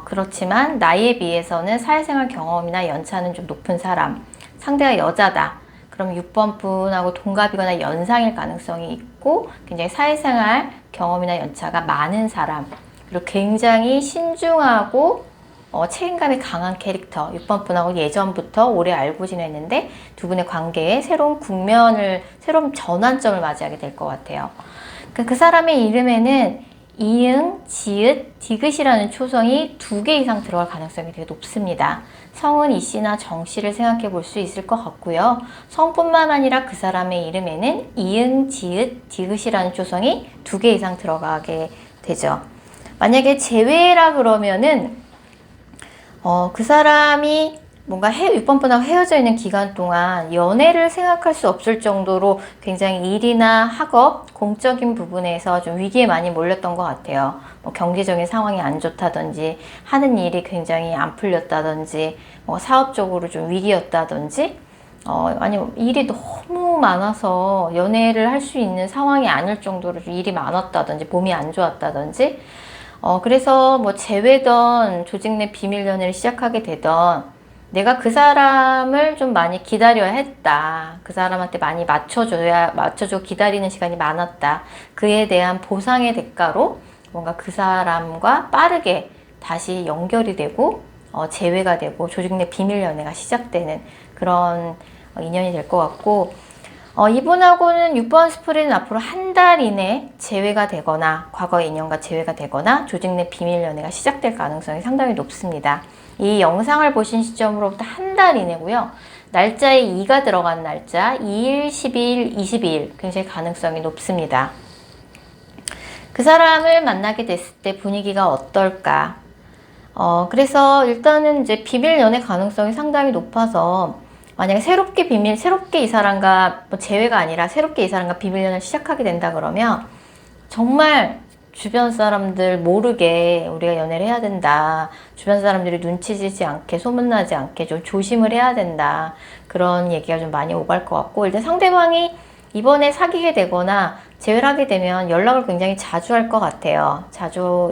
그렇지만 나이에 비해서는 사회생활 경험이나 연차는 좀 높은 사람. 상대가 여자다. 그럼 6번 분하고 동갑이거나 연상일 가능성이 있고 굉장히 사회생활 경험이나 연차가 많은 사람. 그리고 굉장히 신중하고 책임감이 강한 캐릭터. 6번 분하고 예전부터 오래 알고 지냈는데 두 분의 관계에 새로운 국면을, 새로운 전환점을 맞이하게 될 것 같아요. 그 사람의 이름에는 이응, 지읒, 디귿이라는 초성이 2개 이상 들어갈 가능성이 되게 높습니다. 성은 이씨나 정씨를 생각해 볼 수 있을 것 같고요. 성뿐만 아니라 그 사람의 이름에는 이응, 지읒, 디귿이라는 초성이 2개 이상 들어가게 되죠. 만약에 재회라 그러면은 그 사람이 뭔가 6번 분하고 헤어져 있는 기간 동안 연애를 생각할 수 없을 정도로 굉장히 일이나 학업, 공적인 부분에서 좀 위기에 많이 몰렸던 것 같아요. 경제적인 상황이 안 좋다든지 하는 일이 굉장히 안 풀렸다든지 사업적으로 좀 위기였다든지 아니면 일이 너무 많아서 연애를 할 수 있는 상황이 아닐 정도로 좀 일이 많았다든지 몸이 안 좋았다든지 그래서 재회든 조직 내 비밀 연애를 시작하게 되던 내가 그 사람을 좀 많이 기다려야 했다. 그 사람한테 많이 맞춰줘 기다리는 시간이 많았다. 그에 대한 보상의 대가로 뭔가 그 사람과 빠르게 다시 연결이 되고 재회가 되고 조직 내 비밀 연애가 시작되는 그런 인연이 될 것 같고 이분하고는 6번 스프레는 앞으로 한 달 이내 재회가 되거나 과거의 인연과 재회가 되거나 조직 내 비밀 연애가 시작될 가능성이 상당히 높습니다. 이 영상을 보신 시점으로부터 한 달 이내고요. 날짜에 2가 들어간 날짜 2일, 12일, 22일 굉장히 가능성이 높습니다. 그 사람을 만나게 됐을 때 분위기가 어떨까? 그래서 일단은 이제 비밀 연애 가능성이 상당히 높아서 만약에 새롭게 이 사람과 재회가 아니라 새롭게 이 사람과 비밀 연애를 시작하게 된다 그러면 정말 주변 사람들 모르게 우리가 연애를 해야 된다. 주변 사람들이 눈치채지 않게 소문나지 않게 좀 조심을 해야 된다. 그런 얘기가 좀 많이 오갈 것 같고 일단 상대방이 이번에 사귀게 되거나 재회를 하게 되면 연락을 굉장히 자주 할 것 같아요.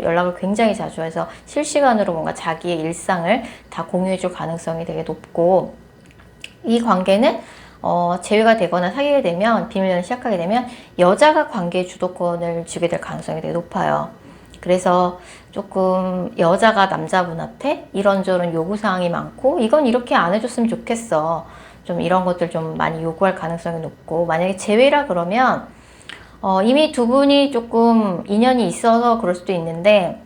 연락을 굉장히 자주 해서 실시간으로 뭔가 자기의 일상을 다 공유해 줄 가능성이 되게 높고, 이 관계는 재회가 되거나 사귀게 되면, 비밀연애 시작하게 되면 여자가 관계의 주도권을 주게 될 가능성이 되게 높아요. 그래서 조금 여자가 남자분한테 이런저런 요구사항이 많고, 이건 이렇게 안 해줬으면 좋겠어, 좀 이런 것들 좀 많이 요구할 가능성이 높고, 만약에 재회라 그러면 이미 두 분이 조금 인연이 있어서 그럴 수도 있는데,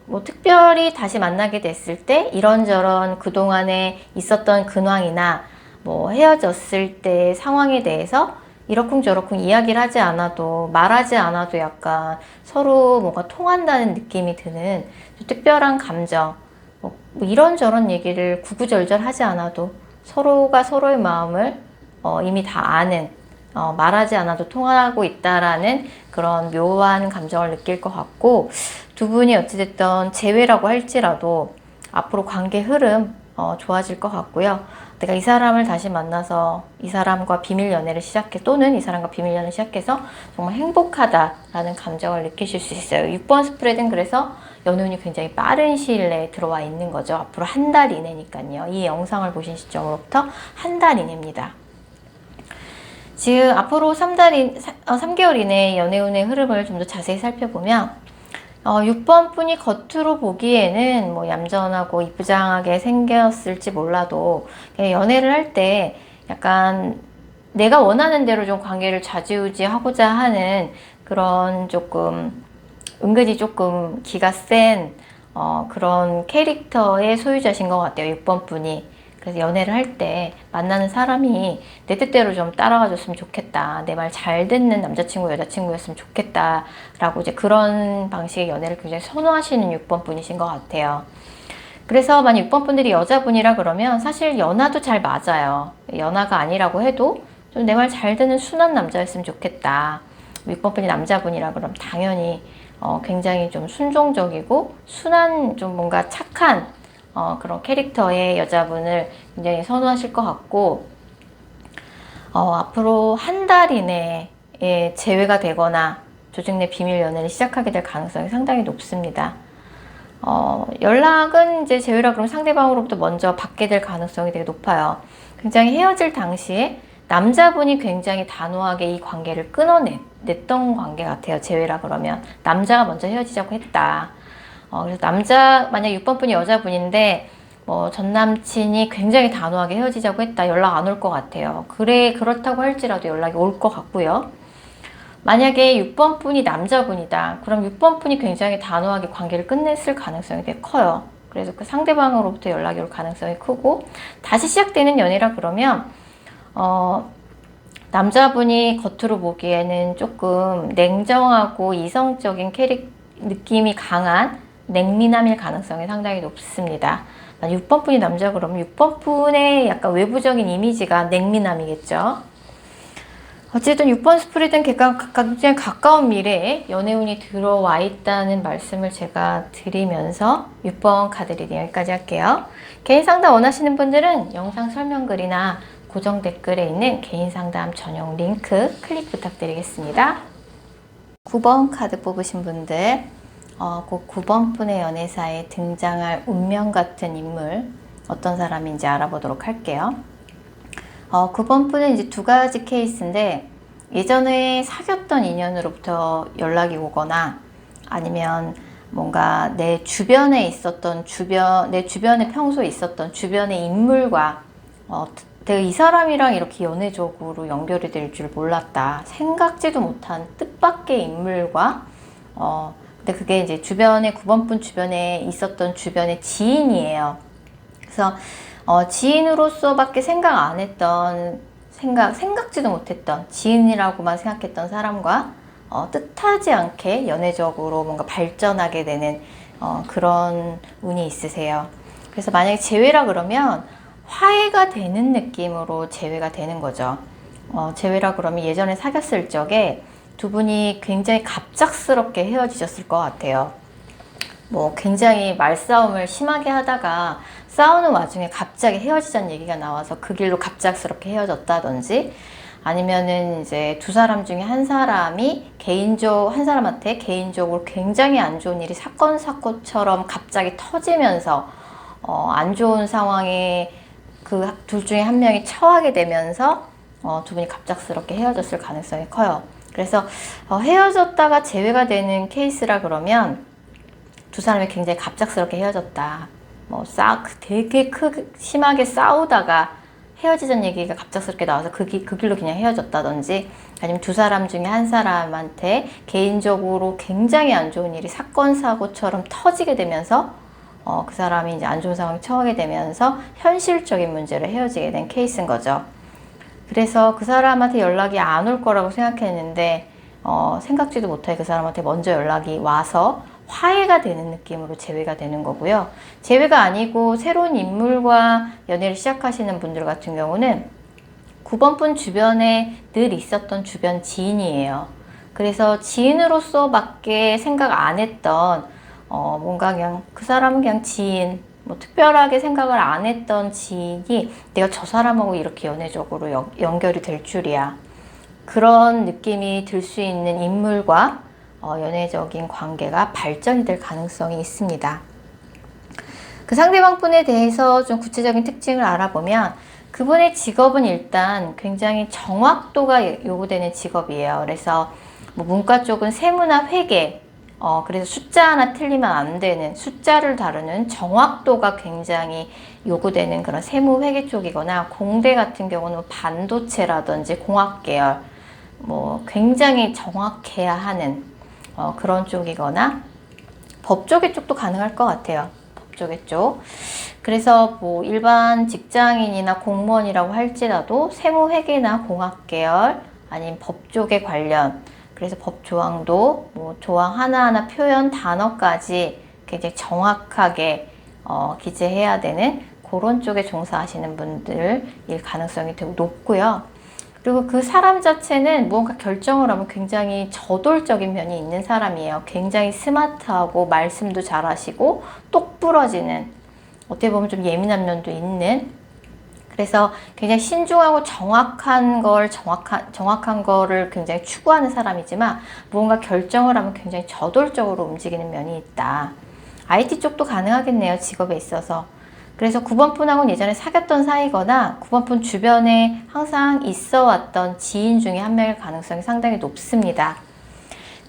뭐 특별히 다시 만나게 됐을 때 이런저런 그동안에 있었던 근황이나 뭐 헤어졌을 때 상황에 대해서 이러쿵저러쿵 이야기를 하지 않아도, 말하지 않아도 약간 서로 뭔가 통한다는 느낌이 드는 특별한 감정, 뭐 이런저런 얘기를 구구절절 하지 않아도 서로가 서로의 마음을 이미 다 아는, 말하지 않아도 통하고 있다라는 그런 묘한 감정을 느낄 것 같고, 두 분이 어찌됐든 재회라고 할지라도 앞으로 관계 흐름 좋아질 것 같고요. 내가 이 사람을 다시 만나서 이 사람과 비밀 연애를 시작해, 또는 이 사람과 비밀 연애를 시작해서 정말 행복하다라는 감정을 느끼실 수 있어요. 6번 스프레드는 그래서 연운이 굉장히 빠른 시일 내에 들어와 있는 거죠. 앞으로 한 달 이내니까요. 이 영상을 보신 시점으로부터 한 달 이내입니다. 지금 앞으로 3개월 이내 연애운의 흐름을 좀 더 자세히 살펴보면, 6번 분이 겉으로 보기에는 뭐 얌전하고 이쁘장하게 생겼을지 몰라도, 연애를 할 때 약간 내가 원하는 대로 좀 관계를 좌지우지하고자 하는 그런 조금 은근히 조금 기가 센 그런 캐릭터의 소유자신 것 같아요, 6번 분이. 그래서 연애를 할 때 만나는 사람이 내 뜻대로 좀 따라와 줬으면 좋겠다, 내 말 잘 듣는 남자친구 여자친구였으면 좋겠다 라고 이제 그런 방식의 연애를 굉장히 선호하시는 6번 분이신 것 같아요. 그래서 만약 6번 분들이 여자분이라 그러면 사실 연하도 잘 맞아요. 연하가 아니라고 해도 좀 내 말 잘 듣는 순한 남자였으면 좋겠다. 6번 분이 남자분이라 그러면 당연히 굉장히 좀 순종적이고 순한, 좀 뭔가 착한 그런 캐릭터의 여자분을 굉장히 선호하실 것 같고, 앞으로 한 달 이내에 재회가 되거나 조직 내 비밀 연애를 시작하게 될 가능성이 상당히 높습니다. 연락은 이제 재회라 그러면 상대방으로부터 먼저 받게 될 가능성이 되게 높아요. 굉장히 헤어질 당시에 남자분이 굉장히 단호하게 이 관계를 끊어냈던 관계 같아요. 재회라 그러면 남자가 먼저 헤어지자고 했다. 그래서 만약 6번 분이 여자분인데 뭐 전 남친이 굉장히 단호하게 헤어지자고 했다, 연락 안 올 것 같아요. 그렇다고 할지라도 연락이 올 것 같고요. 만약에 6번 분이 남자분이다, 그럼 6번 분이 굉장히 단호하게 관계를 끝냈을 가능성이 되게 커요. 그래서 그 상대방으로부터 연락이 올 가능성이 크고, 다시 시작되는 연애라 그러면 남자분이 겉으로 보기에는 조금 냉정하고 이성적인 느낌이 강한 냉미남일 가능성이 상당히 높습니다. 6번 분이 남자 그러면 6번 분의 약간 외부적인 이미지가 냉미남이겠죠. 어쨌든 6번 스프레드는 굉장히 가까운 미래에 연애운이 들어와 있다는 말씀을 제가 드리면서 6번 카드 리딩 여기까지 할게요. 개인 상담 원하시는 분들은 영상 설명글이나 고정 댓글에 있는 개인 상담 전용 링크 클릭 부탁드리겠습니다. 9번 카드 뽑으신 분들, 그 9번 분의 연애사에 등장할 운명 같은 인물 어떤 사람인지 알아보도록 할게요. 9번 분은 이제 두 가지 케이스인데, 예전에 사귀었던 인연으로부터 연락이 오거나, 아니면 뭔가 내 주변에 평소에 있었던 주변의 인물과 내가 이 사람이랑 이렇게 연애적으로 연결이 될 줄 몰랐다, 생각지도 못한 뜻밖의 인물과 근데 그게 이제 9번 분 주변에 있었던 주변의 지인이에요. 그래서 지인으로서밖에 생각 안 했던, 생각지도 못했던 지인이라고만 생각했던 사람과 뜻하지 않게 연애적으로 뭔가 발전하게 되는 그런 운이 있으세요. 그래서 만약에 재회라 그러면 화해가 되는 느낌으로 재회가 되는 거죠. 재회라 그러면 예전에 사귀었을 적에 두 분이 굉장히 갑작스럽게 헤어지셨을 것 같아요. 뭐 굉장히 말싸움을 심하게 하다가 싸우는 와중에 갑자기 헤어지자는 얘기가 나와서 그 길로 갑작스럽게 헤어졌다든지, 아니면은 이제 두 사람 중에 한 사람이 한 사람한테 개인적으로 굉장히 안 좋은 일이 사건처럼 갑자기 터지면서 안 좋은 상황에 그 둘 중에 한 명이 처하게 되면서 두 분이 갑작스럽게 헤어졌을 가능성이 커요. 그래서 헤어졌다가 재회가 되는 케이스라 그러면 두 사람이 굉장히 갑작스럽게 헤어졌다. 되게 심하게 싸우다가 헤어지자는 얘기가 갑작스럽게 나와서 그 길로 그냥 헤어졌다든지, 아니면 두 사람 중에 한 사람한테 개인적으로 굉장히 안 좋은 일이 사건, 사고처럼 터지게 되면서 그 사람이 이제 안 좋은 상황에 처하게 되면서 현실적인 문제로 헤어지게 된 케이스인 거죠. 그래서 그 사람한테 연락이 안 올 거라고 생각했는데 생각지도 못하게 그 사람한테 먼저 연락이 와서 화해가 되는 느낌으로 재회가 되는 거고요. 재회가 아니고 새로운 인물과 연애를 시작하시는 분들 같은 경우는 9번 분 주변에 늘 있었던 주변 지인이에요. 그래서 지인으로서밖에 생각 안 했던 뭔가 그냥 그 사람은 그냥 지인, 특별하게 생각을 안 했던 지인이 내가 저 사람하고 이렇게 연애적으로 연결이 될 줄이야. 그런 느낌이 들 수 있는 인물과 연애적인 관계가 발전이 될 가능성이 있습니다. 그 상대방 분에 대해서 좀 구체적인 특징을 알아보면 그분의 직업은 일단 굉장히 정확도가 요구되는 직업이에요. 그래서 문과 쪽은 세무나 회계, 그래서 숫자 하나 틀리면 안 되는, 숫자를 다루는 정확도가 굉장히 요구되는 그런 세무 회계 쪽이거나, 공대 같은 경우는 반도체라든지 공학 계열, 굉장히 정확해야 하는 그런 쪽이거나, 법조계 쪽도 가능할 것 같아요. 법조계 쪽. 그래서 일반 직장인이나 공무원이라고 할지라도 세무 회계나 공학 계열, 아니면 법조계 관련, 그래서 법 조항도 조항 하나하나 표현 단어까지 굉장히 정확하게 기재해야 되는 그런 쪽에 종사하시는 분들일 가능성이 되게 높고요. 그리고 그 사람 자체는 무언가 결정을 하면 굉장히 저돌적인 면이 있는 사람이에요. 굉장히 스마트하고 말씀도 잘하시고 똑부러지는, 어떻게 보면 좀 예민한 면도 있는, 그래서 굉장히 신중하고 정확한 거를 굉장히 추구하는 사람이지만 무언가 결정을 하면 굉장히 저돌적으로 움직이는 면이 있다. IT 쪽도 가능하겠네요, 직업에 있어서. 그래서 9번 분하고는 예전에 사귀었던 사이거나 9번 분 주변에 항상 있어 왔던 지인 중에 한 명일 가능성이 상당히 높습니다.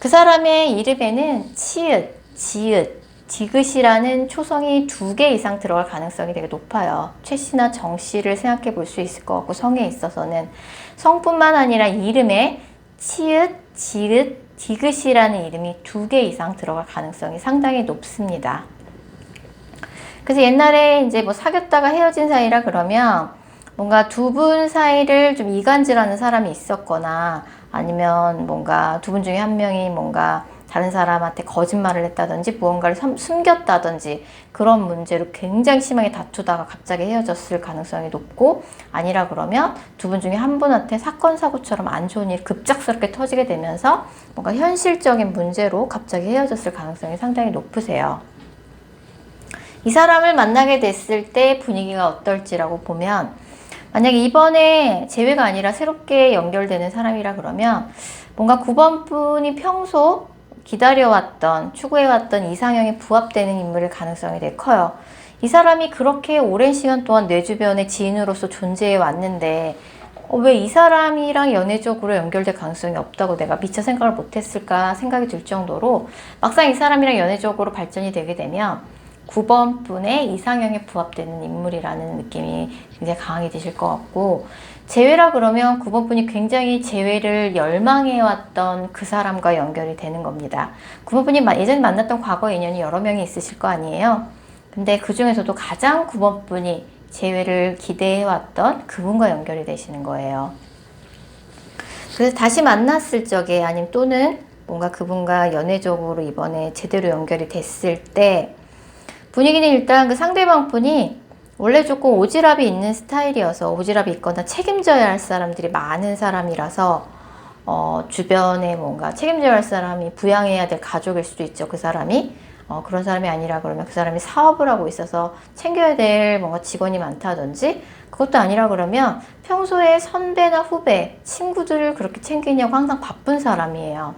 그 사람의 이름에는 치읓, 지읒, 디귿이라는 초성이 2개 이상 들어갈 가능성이 되게 높아요. 최 씨나 정 씨를 생각해 볼 수 있을 것 같고, 성에 있어서는 성뿐만 아니라 이름에 치읓, 지읒, 디귿이라는 이름이 2개 이상 들어갈 가능성이 상당히 높습니다. 그래서 옛날에 이제 사귀었다가 헤어진 사이라 그러면 뭔가 두 분 사이를 좀 이간질하는 사람이 있었거나, 아니면 뭔가 두 분 중에 한 명이 뭔가 다른 사람한테 거짓말을 했다든지 무언가를 숨겼다든지 그런 문제로 굉장히 심하게 다투다가 갑자기 헤어졌을 가능성이 높고, 아니라 그러면 두 분 중에 한 분한테 사건, 사고처럼 안 좋은 일이 급작스럽게 터지게 되면서 뭔가 현실적인 문제로 갑자기 헤어졌을 가능성이 상당히 높으세요. 이 사람을 만나게 됐을 때 분위기가 어떨지라고 보면, 만약에 이번에 재회가 아니라 새롭게 연결되는 사람이라 그러면 뭔가 9번 분이 평소 기다려왔던, 추구해왔던 이상형에 부합되는 인물일 가능성이 되게 커요. 이 사람이 그렇게 오랜 시간 동안 내 주변의 지인으로서 존재해 왔는데 왜 이 사람이랑 연애적으로 연결될 가능성이 없다고 내가 미처 생각을 못했을까 생각이 들 정도로, 막상 이 사람이랑 연애적으로 발전이 되게 되면 9번 분의 이상형에 부합되는 인물이라는 느낌이 굉장히 강하게 드실 것 같고, 재회라 그러면 9번 분이 굉장히 재회를 열망해왔던 그 사람과 연결이 되는 겁니다. 9번 분이 예전에 만났던 과거 인연이 여러 명이 있으실 거 아니에요. 근데 그 중에서도 가장 9번 분이 재회를 기대해왔던 그분과 연결이 되시는 거예요. 그래서 다시 만났을 적에, 아니면 또는 뭔가 그분과 연애적으로 이번에 제대로 연결이 됐을 때 분위기는 일단 그 상대방 분이 원래 조금 오지랖이 있는 스타일이어서, 오지랖이 있거나 책임져야 할 사람들이 많은 사람이라서 주변에 뭔가 책임져야 할 사람이, 부양해야 될 가족일 수도 있죠, 그 사람이. 그런 사람이 아니라 그러면 그 사람이 사업을 하고 있어서 챙겨야 될 뭔가 직원이 많다든지, 그것도 아니라 그러면 평소에 선배나 후배, 친구들을 그렇게 챙기냐고 항상 바쁜 사람이에요.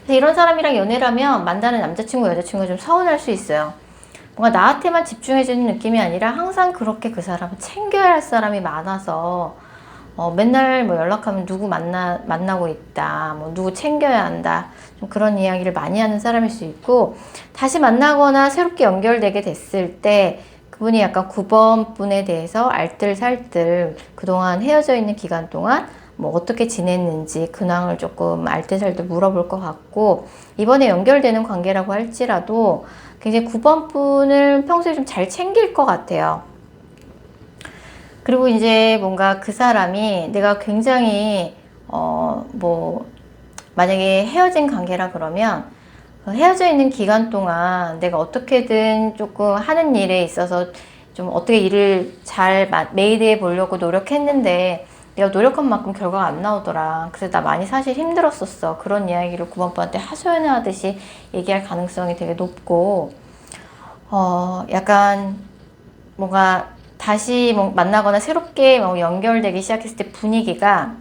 그래서 이런 사람이랑 연애를 하면 만나는 남자친구, 여자친구가 좀 서운할 수 있어요. 뭔가 나한테만 집중해주는 느낌이 아니라 항상 그렇게 그 사람을 챙겨야 할 사람이 많아서 맨날 뭐 연락하면 누구 만나고 있다, 뭐 누구 챙겨야 한다, 좀 그런 이야기를 많이 하는 사람일 수 있고, 다시 만나거나 새롭게 연결되게 됐을 때 그분이 약간 9번 분에 대해서 알뜰살뜰 그동안 헤어져 있는 기간 동안 뭐 어떻게 지냈는지 근황을 조금 알뜰살뜰 물어볼 것 같고, 이번에 연결되는 관계라고 할지라도 굉장히 9번 분을 평소에 좀 잘 챙길 것 같아요. 그리고 이제 뭔가 그 사람이 내가 굉장히 뭐 만약에 헤어진 관계라 그러면 헤어져 있는 기간 동안 내가 어떻게든 조금 하는 일에 있어서 좀 어떻게 일을 잘 메이드해 보려고 노력했는데 내가 노력한 만큼 결과가 안 나오더라. 그래서 나 많이 사실 힘들었었어. 그런 이야기를 9번한테 하소연하듯이 얘기할 가능성이 되게 높고, 약간 뭔가 다시 뭐 만나거나 새롭게 뭐 연결되기 시작했을 때 분위기가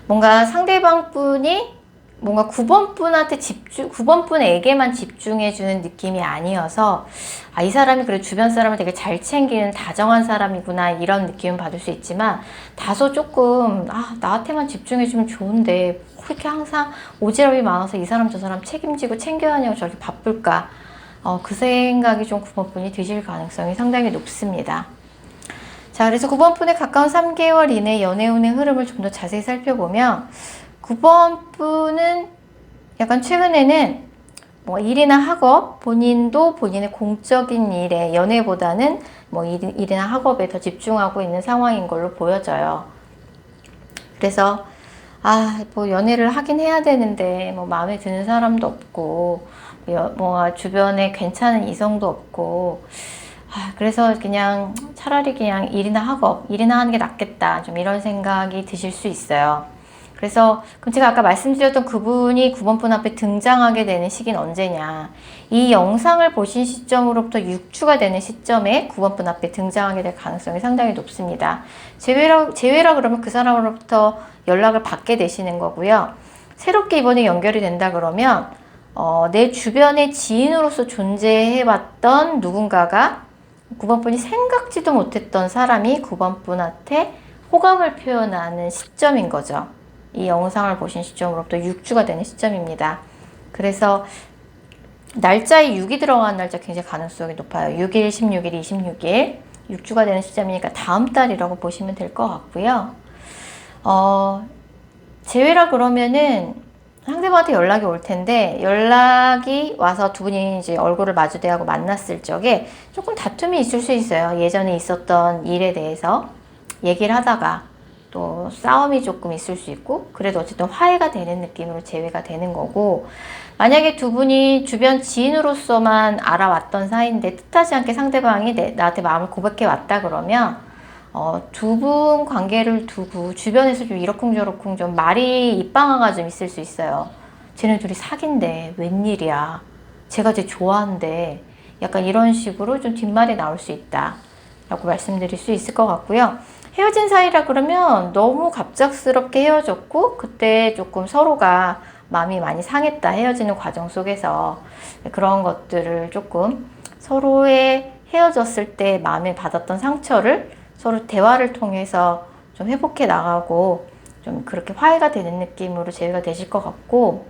뭔가 상대방 분이 뭔가 9번 분한테 9번 분에게만 집중해주는 느낌이 아니어서, 이 사람이 그래 주변 사람을 되게 잘 챙기는 다정한 사람이구나, 이런 느낌은 받을 수 있지만, 다소 조금, 나한테만 집중해주면 좋은데, 그렇게 항상 오지랖이 많아서 이 사람 저 사람 책임지고 챙겨야 하냐고 저렇게 바쁠까? 그 생각이 좀 9번 분이 드실 가능성이 상당히 높습니다. 자, 그래서 9번 분에 가까운 3개월 이내 연애 운의 흐름을 좀 더 자세히 살펴보면, 9번 분은 약간 최근에는 뭐 일이나 학업, 본인도 본인의 공적인 일에 연애보다는 뭐 일이나 학업에 더 집중하고 있는 상황인 걸로 보여져요. 그래서 뭐 연애를 하긴 해야 되는데 뭐 마음에 드는 사람도 없고 뭐 주변에 괜찮은 이성도 없고, 그래서 그냥 차라리 그냥 일이나 학업, 일이나 하는 게 낫겠다, 좀 이런 생각이 드실 수 있어요. 그래서 그럼 제가 아까 말씀드렸던 그분이 9번 분 앞에 등장하게 되는 시기는 언제냐, 이 영상을 보신 시점으로부터 6주가 되는 시점에 9번 분 앞에 등장하게 될 가능성이 상당히 높습니다. 제외라 그러면 그 사람으로부터 연락을 받게 되시는 거고요. 새롭게 이번에 연결이 된다 그러면 내 주변의 지인으로서 존재해왔던 누군가가 9번 분이 생각지도 못했던 사람이 9번 분한테 호감을 표현하는 시점인 거죠. 이 영상을 보신 시점으로부터 6주가 되는 시점입니다. 그래서 날짜에 6이 들어간 날짜 굉장히 가능성이 높아요. 6일, 16일, 26일 6주가 되는 시점이니까 다음 달이라고 보시면 될 것 같고요. 제외라 그러면은 상대방한테 연락이 올 텐데, 연락이 와서 두 분이 이제 얼굴을 마주대하고 만났을 적에 조금 다툼이 있을 수 있어요. 예전에 있었던 일에 대해서 얘기를 하다가 또 싸움이 조금 있을 수 있고, 그래도 어쨌든 화해가 되는 느낌으로 재회가 되는 거고, 만약에 두 분이 주변 지인으로서만 알아왔던 사이인데 뜻하지 않게 상대방이 나한테 마음을 고백해 왔다 그러면 두 분 관계를 두고 주변에서 좀 이러쿵저러쿵 좀 말이 입방아가 좀 있을 수 있어요. 쟤네 둘이 사귄대, 웬일이야, 제가 쟤 좋아한대, 약간 이런 식으로 좀 뒷말이 나올 수 있다 라고 말씀드릴 수 있을 것 같고요. 헤어진 사이라 그러면 너무 갑작스럽게 헤어졌고 그때 조금 서로가 마음이 많이 상했다, 헤어지는 과정 속에서 그런 것들을 조금 서로의 헤어졌을 때 마음에 받았던 상처를 서로 대화를 통해서 좀 회복해 나가고 좀 그렇게 화해가 되는 느낌으로 제외가 되실 것 같고,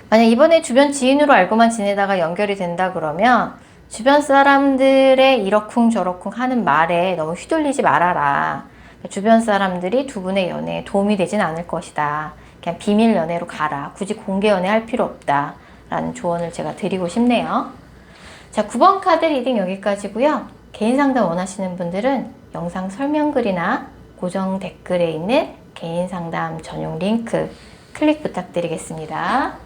만약 이번에 주변 지인으로 알고만 지내다가 연결이 된다 그러면 주변 사람들의 이러쿵저러쿵 하는 말에 너무 휘둘리지 말아라. 주변 사람들이 두 분의 연애에 도움이 되진 않을 것이다. 그냥 비밀 연애로 가라. 굳이 공개 연애 할 필요 없다 라는 조언을 제가 드리고 싶네요. 자, 9번 카드 리딩 여기까지고요. 개인 상담 원하시는 분들은 영상 설명글이나 고정 댓글에 있는 개인 상담 전용 링크 클릭 부탁드리겠습니다.